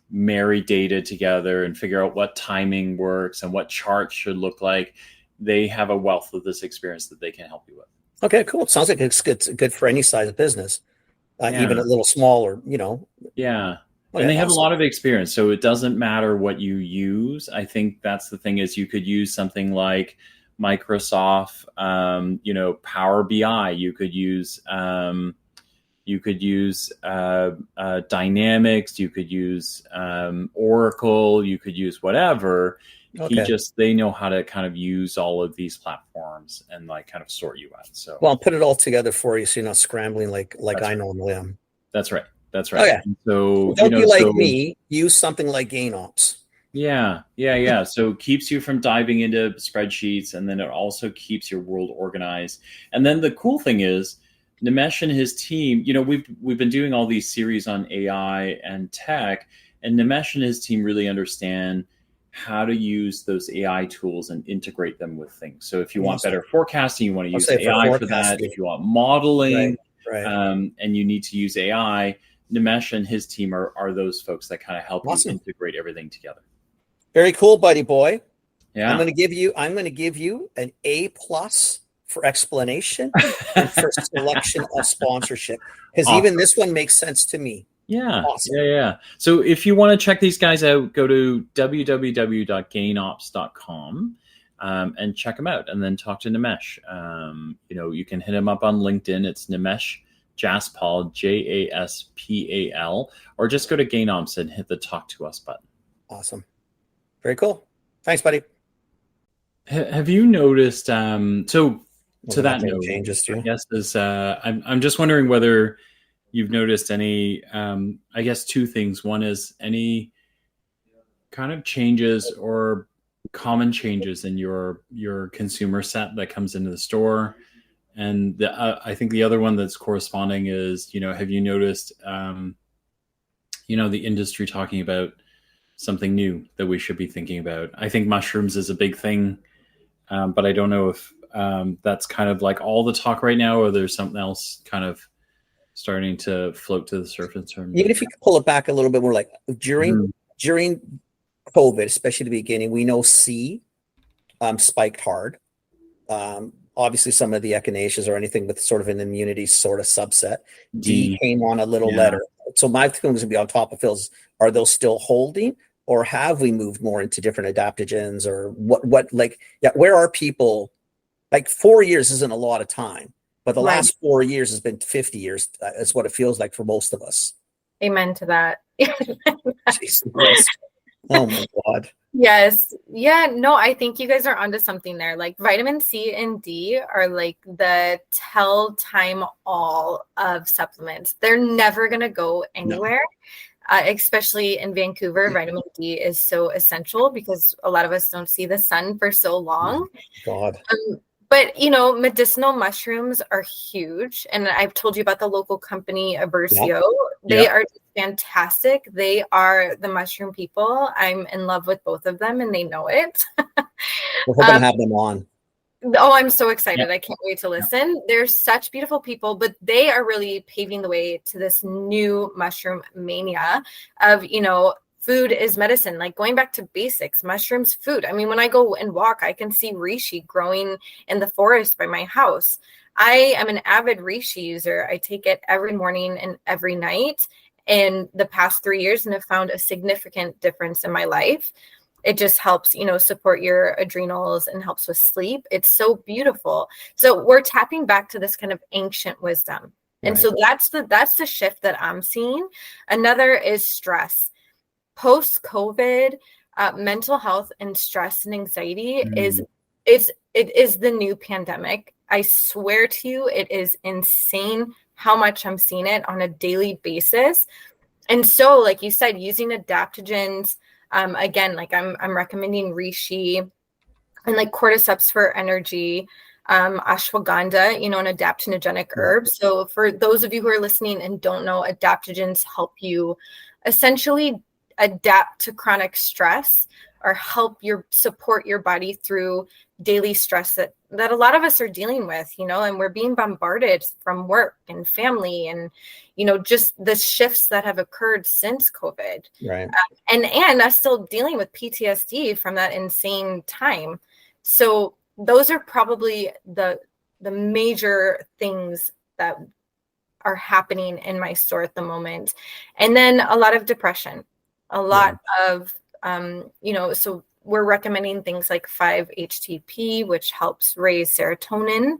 marry data together and figure out what timing works and what charts should look like. They have a wealth of this experience that they can help you with. Okay, cool. Sounds like it's good for any size of business, even a little smaller, Yeah. And they have a lot of experience, so it doesn't matter what you use. I think that's the thing is you could use something like Microsoft, Power BI. You could use Dynamics. You could use Oracle. You could use whatever. They know how to kind of use all of these platforms and kind of sort you out. So I'll put it all together for you, so you're not scrambling like I normally am. That's right. That's right. Okay. So don't be like me. Use something like GainOps. Yeah. So it keeps you from diving into spreadsheets, and then it also keeps your world organized. And then the cool thing is, Nimesh and his team, we've been doing all these series on AI and tech, and Nimesh and his team really understand how to use those AI tools and integrate them with things. So if you want better forecasting, you want to use AI for that. If you want modeling, and you need to use AI, Nimesh and his team are those folks that kind of help you integrate everything together. Very cool, buddy boy. Yeah. I'm going to give you an A+ for explanation and for selection of sponsorship, because even this one makes sense to me. Yeah. Awesome. Yeah. So if you want to check these guys out, go to www.gainops.com and check them out, and then talk to Nimesh. You can hit him up on LinkedIn. It's Nimesh Jaspal, Jaspal, or just go to GainOps and hit the Talk to Us button. Awesome. Very cool. Thanks, buddy. Have you noticed? To that note, changes too. I guess is I'm just wondering whether you've noticed any. I guess two things. One is any kind of changes or common changes in your consumer set that comes into the store. And I think the other one that's corresponding is, have you noticed, the industry talking about something new that we should be thinking about? I think mushrooms is a big thing, but I don't know if that's kind of like all the talk right now, or there's something else kind of starting to float to the surface. Even if you could pull it back a little bit more, like during COVID, especially the beginning, we know C spiked hard. Obviously, some of the echinaceas or anything with sort of an immunity sort of subset. D came on a little later. So my thing was going to be on top of Phil's. Are those still holding, or have we moved more into different adaptogens, or what? Where are people? 4 years isn't a lot of time, but the last 4 years has been 50 years. That's what it feels like for most of us. Amen to that. Jesus Christ. Oh my God. Yes. Yeah. No, I think you guys are onto something there. Like vitamin C and D are like the tell time all of supplements. They're never going to go anywhere. especially in Vancouver. Vitamin D is so essential because a lot of us don't see the sun for so long. God. But, you know, medicinal mushrooms are huge. And I've told you about the local company, Aversio. They are fantastic. They are the mushroom people. I'm in love with both of them and they know it. We're hoping to have them on. Oh, I'm so excited. I can't wait to listen. They're such beautiful people, but they are really paving the way to this new mushroom mania of, you know, food is medicine, like going back to basics, mushrooms, food. I mean, when I go and walk, I can see reishi growing in the forest by my house. I am an avid reishi user. I take it every morning and every night in the past 3 years and have found a significant difference in my life. It just helps, you know, support your adrenals and helps with sleep. It's so beautiful. So we're tapping back to this kind of ancient wisdom. And so that's the shift that I'm seeing. Another is stress. Post-COVID, mental health and stress and anxiety it is the new pandemic. I swear to you, it is insane how much I'm seeing it on a daily basis. And so, like you said, using adaptogens, again, like I'm recommending reishi and like cordyceps for energy, ashwagandha, you know, an adaptogenic herb. So for those of you who are listening and don't know, adaptogens help you essentially adapt to chronic stress or help support your body through daily stress that a lot of us are dealing with, you know, and we're being bombarded from work and family and, you know, just the shifts that have occurred since COVID. Right. And us still dealing with PTSD from that insane time. So those are probably the major things that are happening in my store at the moment. And then a lot of depression, a lot of, you know, so we're recommending things like 5-HTP, which helps raise serotonin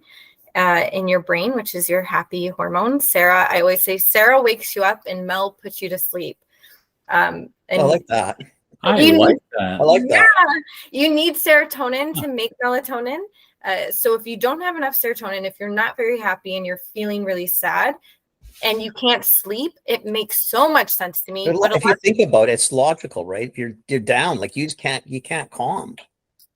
in your brain, which is your happy hormone. Sarah, I always say Sarah wakes you up and Mel puts you to sleep. And I like that. I like that. Yeah, you need serotonin to make melatonin. So if you don't have enough serotonin, if you're not very happy and you're feeling really sad and you can't sleep, it makes so much sense to me. But if you think about it, it's logical, right? You're down, like you can't calm.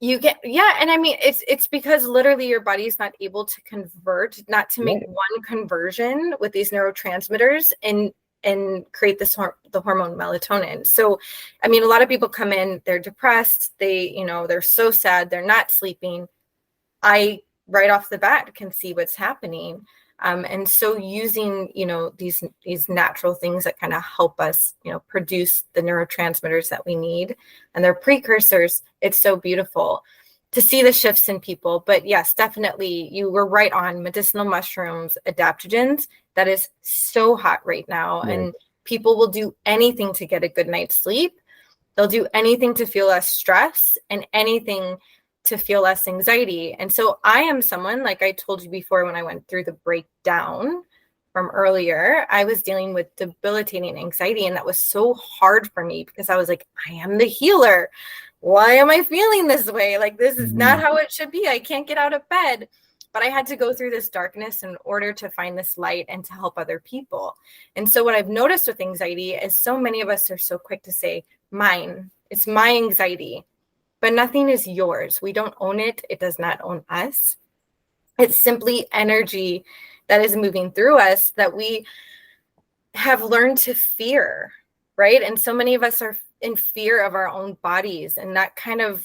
You get, yeah. And I mean, it's because literally your body is not able to convert, not to make one conversion with these neurotransmitters and create the hormone melatonin. So, I mean, a lot of people come in, they're depressed. They're so sad. They're not sleeping. I right off the bat can see what's happening. And so using, you know, these natural things that kind of help us, you know, produce the neurotransmitters that we need and they're precursors. It's so beautiful to see the shifts in people. But yes, definitely you were right on medicinal mushrooms, adaptogens. That is so hot right now. Right. And people will do anything to get a good night's sleep. They'll do anything to feel less stress and anything to feel less anxiety. And so I am someone, like I told you before, when I went through the breakdown from earlier, I was dealing with debilitating anxiety. And that was so hard for me because I was like, I am the healer. Why am I feeling this way? Like, this is not how it should be. I can't get out of bed. But I had to go through this darkness in order to find this light and to help other people. And so what I've noticed with anxiety is so many of us are so quick to say, mine, it's my anxiety. But nothing is yours. We don't own it. It does not own us. It's simply energy that is moving through us that we have learned to fear, right? And so many of us are in fear of our own bodies. And that kind of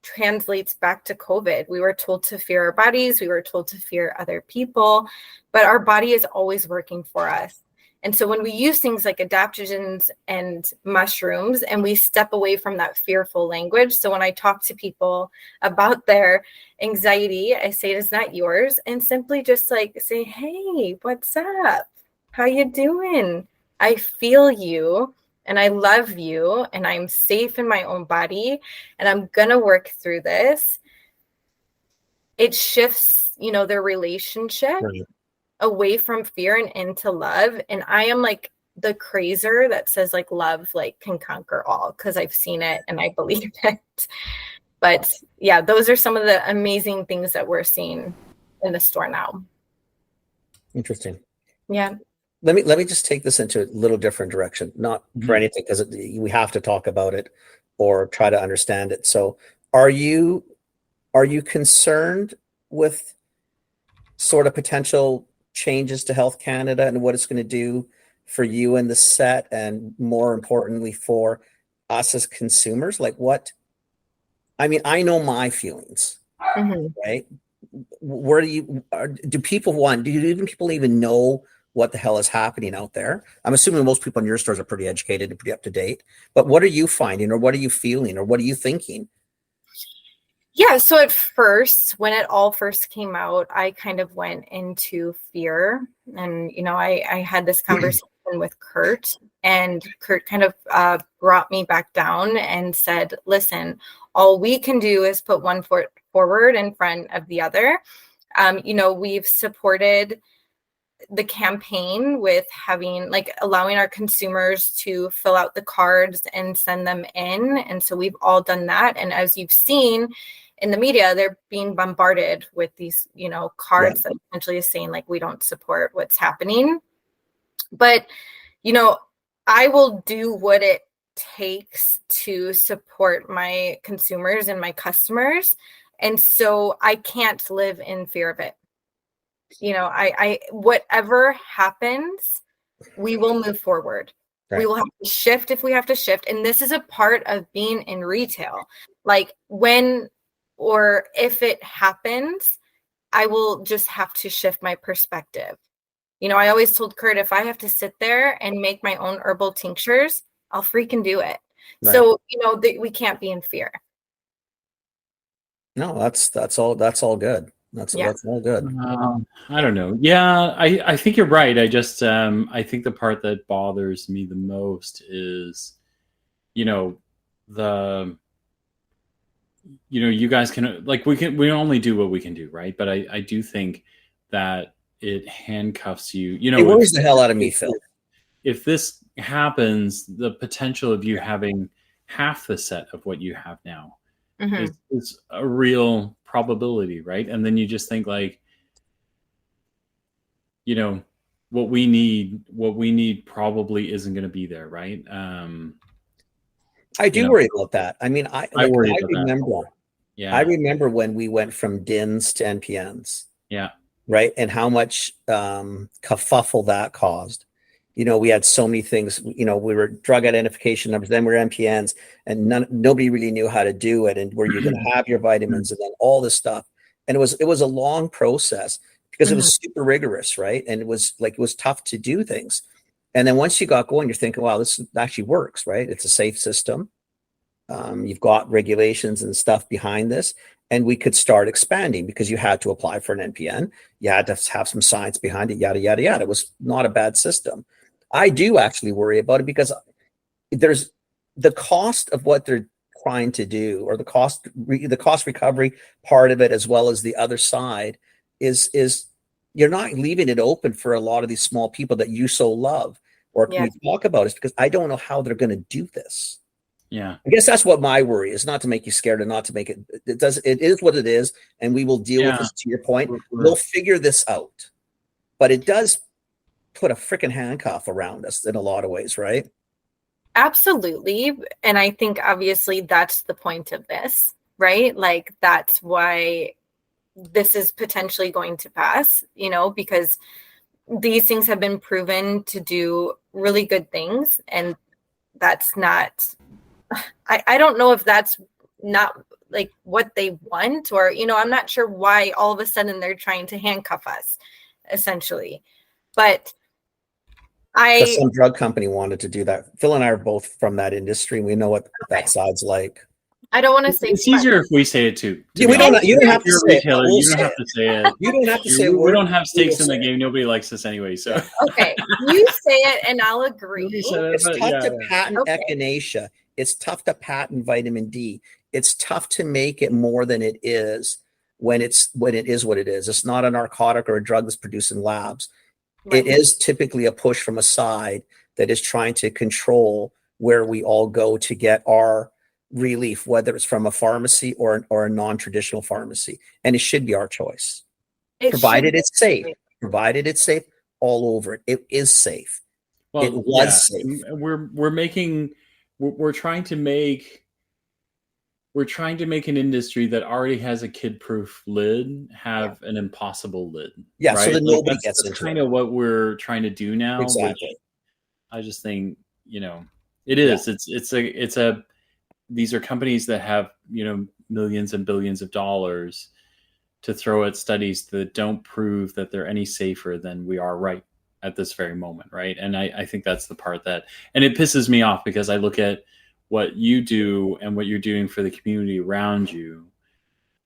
translates back to COVID. We were told to fear our bodies. We were told to fear other people. But our body is always working for us. And so when we use things like adaptogens and mushrooms and we step away from that fearful language. So when I talk to people about their anxiety, I say it is not yours and simply just like say, hey, what's up? How you doing? I feel you and I love you and I'm safe in my own body and I'm going to work through this. It shifts, you know, their relationship. Right. Away from fear and into love. And I am like the crazer that says like love like can conquer all because I've seen it and I believe it. But yeah, those are some of the amazing things that we're seeing in the store now. Interesting. Yeah. let me just take this into a little different direction, not for anything, because we have to talk about it or try to understand it. So are you concerned with sort of potential changes to Health Canada and what it's going to do for you and the set, and more importantly for us as consumers? Like, what, I mean, I know my feelings, right? Where do people even know what the hell is happening out there? I'm assuming most people in your stores are pretty educated and pretty up to date, but what are you finding, or what are you feeling, or what are you thinking? Yeah, so at first, when it all first came out, I kind of went into fear. And, I had this conversation with Kurt, and Kurt kind of brought me back down and said, listen, all we can do is put one foot forward in front of the other. We've supported the campaign with allowing our consumers to fill out the cards and send them in. And so we've all done that. And as you've seen in the media, they're being bombarded with these, cards that essentially is saying we don't support what's happening. But, I will do what it takes to support my consumers and my customers. And so I can't live in fear of it. I whatever happens, we will move forward. Right. We will have to shift if we have to shift. And this is a part of being in retail. When or if it happens, I will just have to shift my perspective. I always told Kurt, if I have to sit there and make my own herbal tinctures, I'll freaking do it. Right. So, we can't be in fear. No, that's all good. That's all good. I don't know. Yeah, I think you're right. I just I think the part that bothers me the most is, you guys can we only do what we can do, right? But I do think that it handcuffs you. It worries the hell out of me, Phil. If this happens, the potential of you having half the set of what you have now is a real probability, right? And then you just think what we need probably isn't going to be there, right? I do worry about that. I mean, I remember. Yeah, I remember when we went from DINs to NPNs. Yeah. Right. And how much kerfuffle that caused. We had so many things, we were drug identification numbers, then we were NPNs, and nobody really knew how to do it. And where you're going to have your vitamins and then all this stuff. And it was a long process because it was super rigorous. Right. And it was tough to do things. And then once you got going, you're thinking, wow, this actually works, right? It's a safe system. You've got regulations and stuff behind this. And we could start expanding because you had to apply for an NPN. You had to have some science behind it, yada, yada, yada. It was not a bad system. I do actually worry about it because there's the cost of what they're trying to do, or the cost recovery part of it, as well as the other side is you're not leaving it open for a lot of these small people that you so love or can we talk about, is because I don't know how they're going to do this. Yeah, I guess that's what my worry is, not to make you scared and not to make it. It is what it is, and we will deal with this. To your point, we'll figure this out. But it does put a freaking handcuff around us in a lot of ways, right? Absolutely, and I think obviously that's the point of this, right? That's why this is potentially going to pass. Because these things have been proven to do really good things, and that's not. I don't know if that's not what they want, or I'm not sure why all of a sudden they're trying to handcuff us, essentially. But some drug company wanted to do that. Phil and I are both from that industry. We know what that side's like. I don't want to say it's easier if we say it too. You don't have to say it. You don't have to say it. You don't have to say it. We don't have stakes in the game. Nobody likes us anyway. So okay, you say it and I'll agree. It's tough to patent echinacea. It's tough to patent vitamin D. It's tough to make it more than it is when it is what it is. It's not a narcotic or a drug that's produced in labs. Right. It is typically a push from a side that is trying to control where we all go to get our relief, whether it's from a pharmacy or a non-traditional pharmacy. And it should be our choice. Provided it's safe. Provided it's safe. all over it. It is safe. Well, It was safe. We're trying to make an industry that already has a kid-proof lid have an impossible lid. Yeah, right? so that Like, nobody that's gets into kind it. of what we're trying to do now. Exactly. Which I just think, it is. It's a these are companies that have, millions and billions of dollars to throw at studies that don't prove that they're any safer than we are right at this very moment, right? And I think that's the part and it pisses me off, because I look at what you do and what you're doing for the community around you,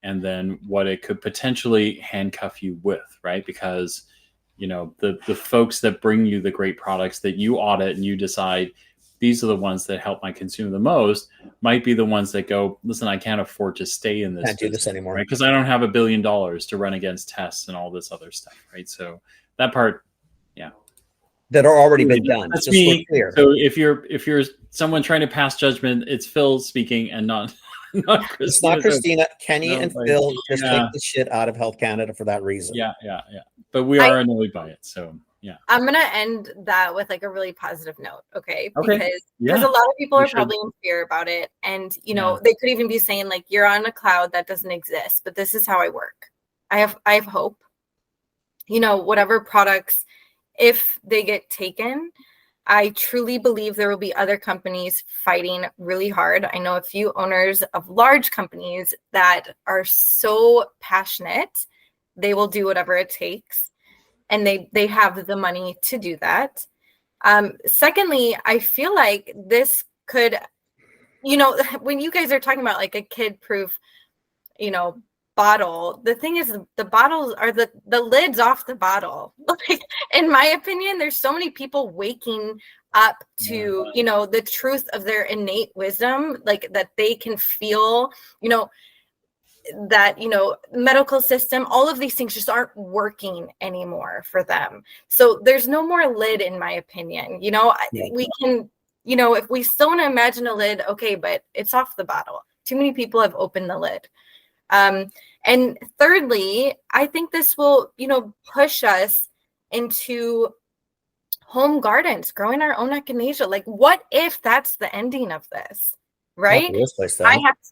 and then what it could potentially handcuff you with, right? Because, the folks that bring you the great products that you audit and you decide these are the ones that help my consumer the most, might be the ones that go, listen, I can't afford to stay in this. Can't do this anymore. Right? Because I don't have $1 billion to run against tests and all this other stuff, right? So that part, That are already been done. That's just so me. we're clear. So if you're someone trying to pass judgment, it's Phil speaking and not Kristina. It's not Kristina. Kenny No, and like, Phil just yeah. take the shit out of Health Canada for that reason. Yeah. But we are annoyed by it. So yeah. I'm gonna end that with like a really positive note, okay? Okay. Because a lot of people We are should. probably in fear about it, and they could even be saying like, "You're on a cloud that doesn't exist," but this is how I work. I have hope. Whatever products, if they get taken, I truly believe there will be other companies fighting really hard. I know a few owners of large companies that are so passionate, they will do whatever it takes. And they have the money to do that. Secondly, I feel like this could, when you guys are talking about like a kid-proof, bottle, the thing is the bottles are the lids off the bottle. Like, in my opinion, there's so many people waking up to, the truth of their innate wisdom, like that they can feel, that medical system, all of these things just aren't working anymore for them. So there's no more lid, in my opinion. We can, if we still want to imagine a lid, okay, but it's off the bottle. Too many people have opened the lid. And thirdly, I think this will push us into home gardens, growing our own echinacea. Like, what if that's the ending of this? Right?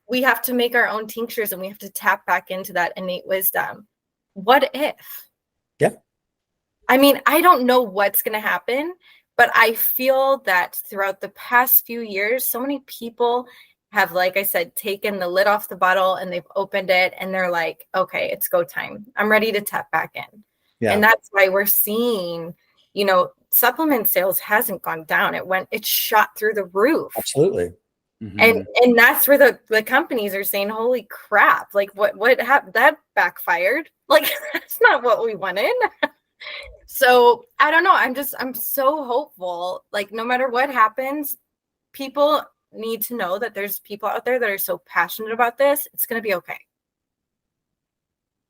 We have to make our own tinctures, and we have to tap back into that innate wisdom. What if? Yeah. I mean, I don't know what's going to happen, but I feel that throughout the past few years, so many people have, like I said, taken the lid off the bottle and they've opened it and they're like, okay, it's go time. I'm ready to tap back in. Yeah. And that's why we're seeing, supplement sales hasn't gone down. It shot through the roof. Absolutely. Mm-hmm. And that's where the companies are saying, holy crap, like what happened? That backfired. Like, that's not what we wanted. So I don't know. I'm so hopeful. Like, no matter what happens, people need to know that there's people out there that are so passionate about this. It's going to be okay.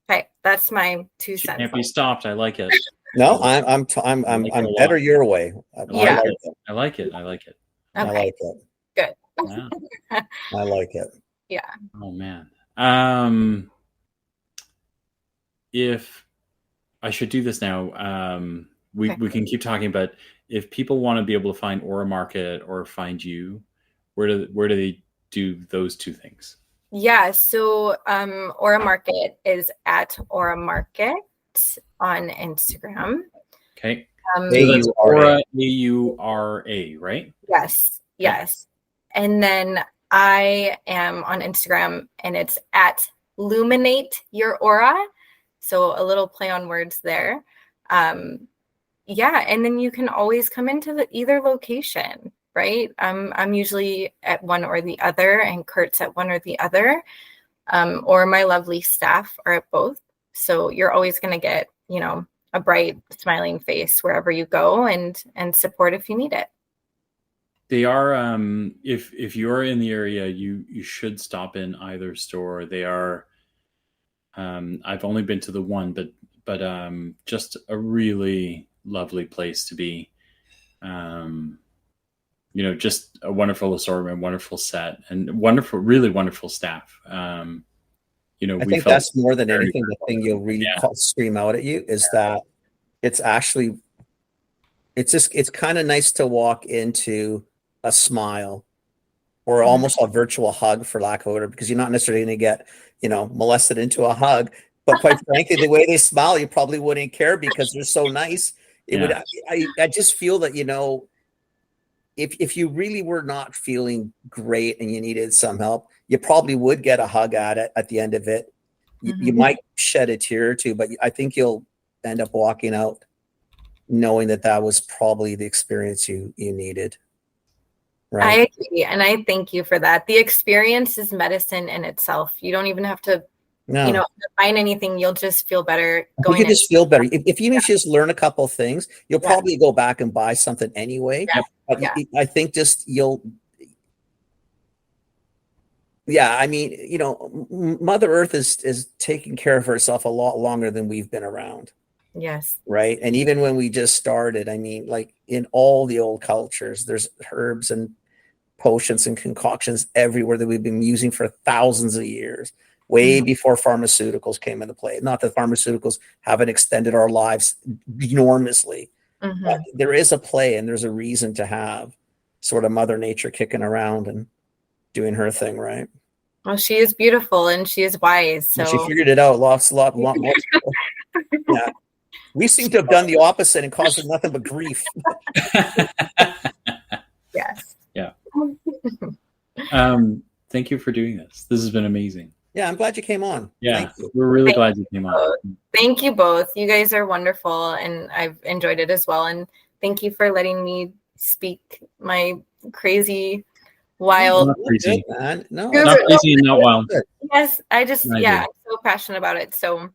Okay. That's my 2 cents. Can't be stopped. I like it. No, I'm better your way. I like it. Okay. I like it. Good. Yeah. I like it. Yeah. Oh man. If I should do this now, we can keep talking, but if people want to be able to find Aura Market or find you, where do they do those two things? Yeah. So Aura Market is at Aura Market on Instagram. Okay. So that's Aura, AURA, right? Yes. Yes. And then I am on Instagram, and it's at Luminate Your Aura. So a little play on words there. Yeah. And then you can always come into either location, right? I'm usually at one or the other, and Kurt's at one or the other, or my lovely staff are at both. So you're always going to get, a bright smiling face wherever you go, and support if you need it. They are, if you're in the area, you should stop in either store. They are, I've only been to the one, but just a really lovely place to be. Just a wonderful assortment, wonderful set, and really wonderful staff. I think that's more than anything, the thing you'll really scream out at you is that it's actually it's kind of nice to walk into a smile or almost a virtual hug, for lack of a word, because you're not necessarily going to get, molested into a hug. But quite frankly, the way they smile, you probably wouldn't care because they're so nice. It would. I just feel that, if you really were not feeling great and you needed some help, you probably would get a hug at the end of it. You might shed a tear or two, but I think you'll end up walking out knowing that was probably the experience you needed. Right. I agree. And I thank you for that. The experience is medicine in itself. You don't even have to, find anything. You'll just feel better going. You can just feel better. If you just learn a couple of things, you'll probably go back and buy something anyway. Yeah. But I think Mother Earth is taking care of herself a lot longer than we've been around. Yes. Right. And even when we just started, like in all the old cultures, there's herbs and potions and concoctions everywhere that we've been using for thousands of years, way before pharmaceuticals came into play. Not that pharmaceuticals haven't extended our lives enormously. But there is a play and there's a reason to have sort of Mother Nature kicking around and doing her thing, right? Well, she is beautiful and she is wise. So she figured it out. A lot more. Yeah. We seem to have done the opposite and caused nothing but grief. Yes. Yeah. Thank you for doing this. This has been amazing. Yeah, I'm glad you came on. Yeah, we're really glad you came on. Thank you both. You guys are wonderful, and I've enjoyed it as well. And thank you for letting me speak my crazy, wild. Not crazy. No, not crazy and not wild. Yes, I'm so passionate about it. So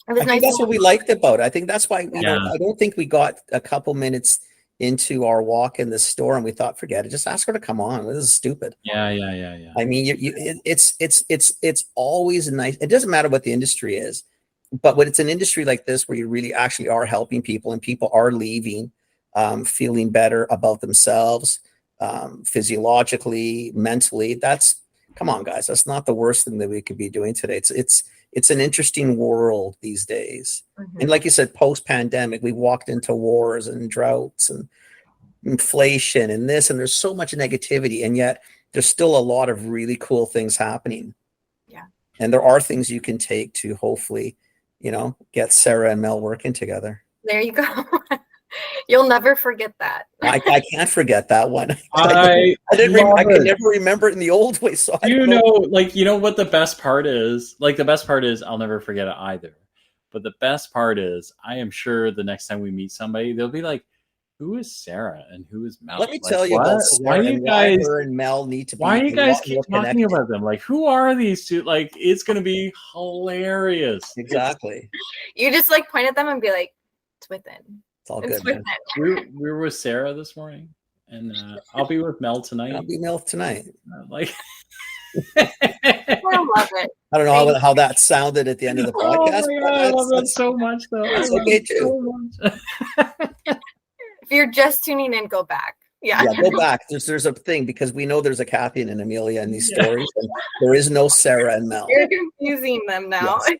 it was nice. That's what we liked about it. I think that's why I don't think we got a couple minutes into our walk in the store and we thought, forget it, just ask her to come on. This is stupid. Yeah. I mean, it's always nice. It doesn't matter what the industry is, but when it's an industry like this where you really actually are helping people and people are leaving feeling better about themselves, physiologically, mentally, come on, guys, that's not the worst thing that we could be doing today. It's an interesting world these days. And like you said, post-pandemic, we walked into wars and droughts and inflation and this, and there's so much negativity, and yet there's still a lot of really cool things happening. Yeah. And there are things you can take to hopefully, get Sarah and Mel working together. There you go. You'll never forget that. I can't forget that one. I can never remember it in the old way. So what the best part is? Like, the best part is I'll never forget it either. But the best part is I am sure the next time we meet somebody, they'll be like, "Who is Sarah and who is Mel?" Let me tell you about Sarah. Why do you guys and Mel need to be? Why do you guys keep talking about them? Like, who are these two? Like, it's going to be hilarious. Exactly. You just point at them and be like, "It's within." It's all good. We were with Sarah this morning, and I'll be with Mel tonight. I'll be Mel tonight. I love it. I don't know how that sounded at the end of the podcast. Oh my God, I love that so much, though. It's okay too. If you're just tuning in, go back. Yeah, go back. There's a thing, because we know there's a Kathy and an Amelia in these stories. And there is no Sarah and Mel. You're confusing them now. Yes.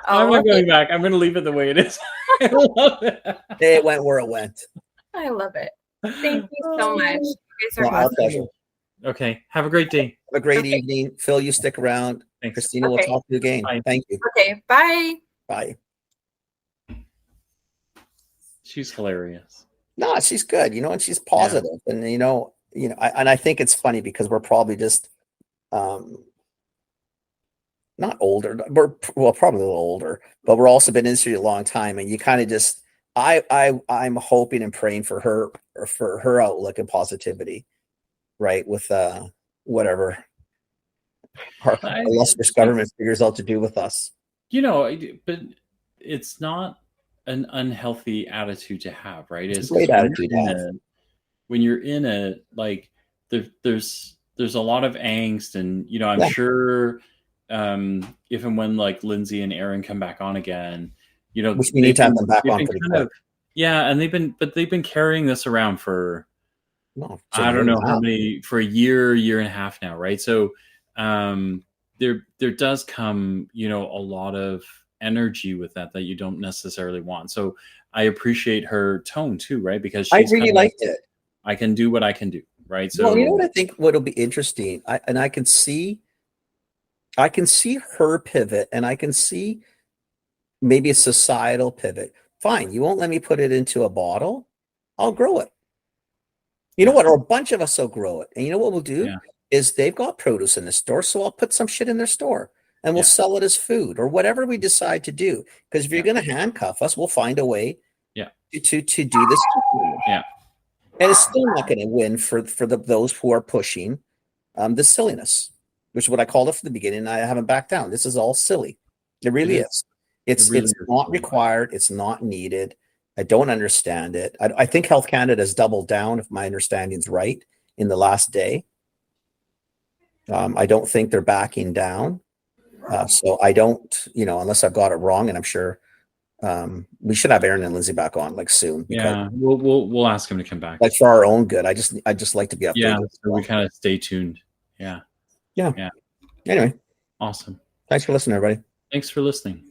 I'm not going back. I'm going to leave it the way it is. I love it. It went where it went. I love it. Thank you so much. You guys are our awesome. pleasure. Okay. Have a great day. Have a great evening. Phil, you stick around. Thanks. Kristina, we'll talk to you again. Bye. Thank you. Okay. Bye. Bye. She's hilarious. No, she's good, and she's positive. And I think it's funny because we're probably just not older. We're probably a little older, but we're also been in the industry a long time. And you kind of just I'm hoping and praying for her outlook and positivity, right? With whatever our illustrious government figures out to do with us. But it's not an unhealthy attitude to have, right? It's a great attitude to have. When you're in it, like there's a lot of angst, and I'm sure if and when like Lindsay and Aaron come back on again, which we need to have them back on pretty quick. And they've been carrying this around for I don't know how many, for a year and a half now, right? So there does come a lot of energy with that you don't necessarily want. So I appreciate her tone too, right? Because I she's really kind of liked it. I can do what I can do, right? So Well, you know what I think what'll be interesting, I can see her pivot, and I can see maybe a societal pivot. Fine, you won't let me put it into a bottle. I'll grow it. You know what? Or a bunch of us will grow it. And you know what we'll do Yeah. is they've got produce in the store, so I'll put some shit in their store and we'll Yeah. sell it as food or whatever we decide to do. Because if you're going to handcuff us, we'll find a way to do this. Yeah. And it's still not going to win for those who are pushing the silliness, which is what I called it from the beginning. I haven't backed down. This is all silly. It really is. It's really it's is not silly. required. It's not needed. I don't understand it. I think Health Canada has doubled down, if my understanding's right, in the last day. I don't think they're backing down. So I don't, unless I've got it wrong, and I'm sure we should have Aaron and Lindsay back on like soon. Yeah, we'll ask him to come back. Like for our own good. I just like to be updated. Yeah, so we kind of stay tuned. Yeah. Anyway, Awesome. thanks for listening, everybody. Thanks for listening.